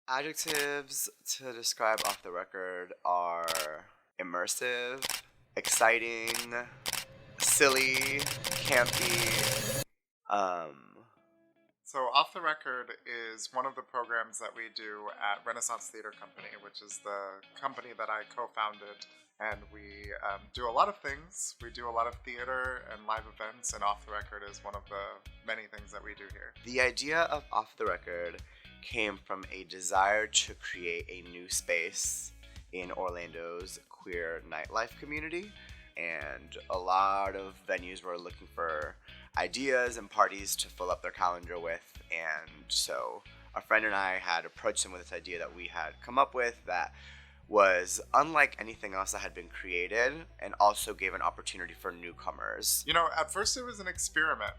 Adjectives to describe Off the Record are immersive, exciting, silly, campy. So Off the Record is one of the programs that we do at Renaissance Theater Company, which is the company that I co-founded. And we do a lot of things. We do a lot of theater and live events, and Off the Record is one of the many things that we do here. The idea of Off the Record came from a desire to create a new space in Orlando's queer nightlife community. And a lot of venues were looking for ideas and parties to fill up their calendar with. And so a friend and I had approached them with this idea that we had come up with that was unlike anything else that had been created, and also gave an opportunity for newcomers. You know, at first it was an experiment.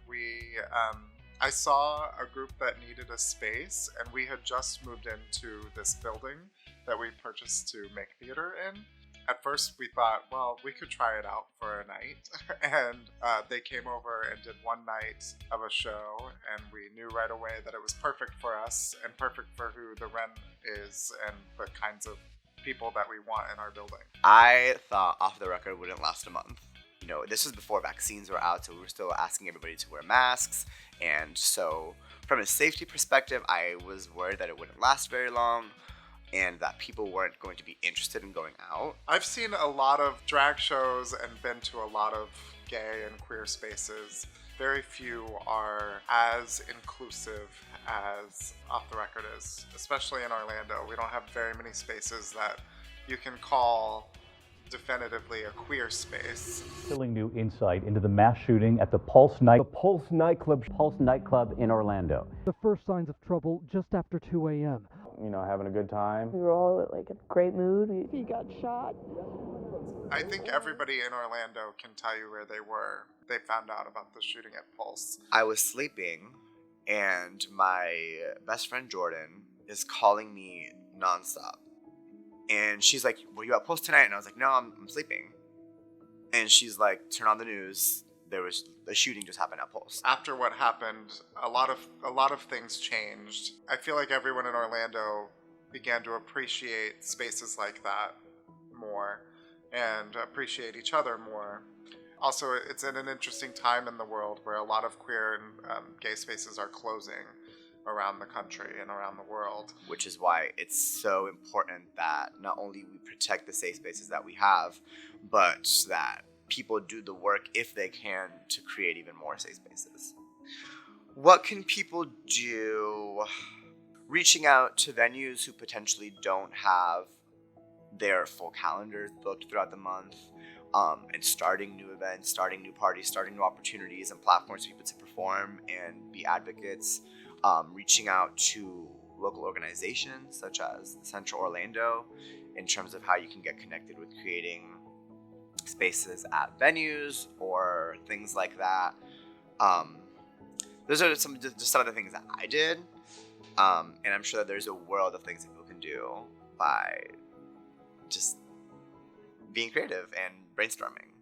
I saw a group that needed a space, and we had just moved into this building that we purchased to make theater in. At first we thought, well, we could try it out for a night. And they came over and did one night of a show, and we knew right away that it was perfect for us and perfect for who the Ren is and the kinds of people that we want in our building. I thought Off the Record wouldn't last a month. You know, this was before vaccines were out, so we were still asking everybody to wear masks. And so from a safety perspective, I was worried that it wouldn't last very long and that people weren't going to be interested in going out. I've seen a lot of drag shows and been to a lot of gay and queer spaces. Very few are as inclusive as Off the Record is, especially in Orlando. We don't have very many spaces that you can call definitively a queer space. Chilling new insight into the mass shooting at the Pulse nightclub in Orlando. The first signs of trouble just after 2 a.m. You know, having a good time. We were all like in a great mood. He got shot. I think everybody in Orlando can tell you where they were. They found out about the shooting at Pulse. I was sleeping, and my best friend Jordan is calling me nonstop. And she's like, were you at Pulse tonight? And I was like, no, I'm sleeping. And she's like, turn on the news. There was a shooting just happened at Pulse. After what happened, a lot of things changed. I feel like everyone in Orlando began to appreciate spaces like that more and appreciate each other more. Also, it's in an interesting time in the world where a lot of queer and gay spaces are closing around the country and around the world. Which is why it's so important that not only we protect the safe spaces that we have, but that people do the work, if they can, to create even more safe spaces. What can people do? Reaching out to venues who potentially don't have their full calendars booked throughout the month, and starting new events, starting new parties, starting new opportunities and platforms for people to perform and be advocates. Reaching out to local organizations such as Central Orlando in terms of how you can get connected with creating spaces at venues or things like that. Those are some of the things that I did. And I'm sure that there's a world of things that people can do by just being creative and brainstorming.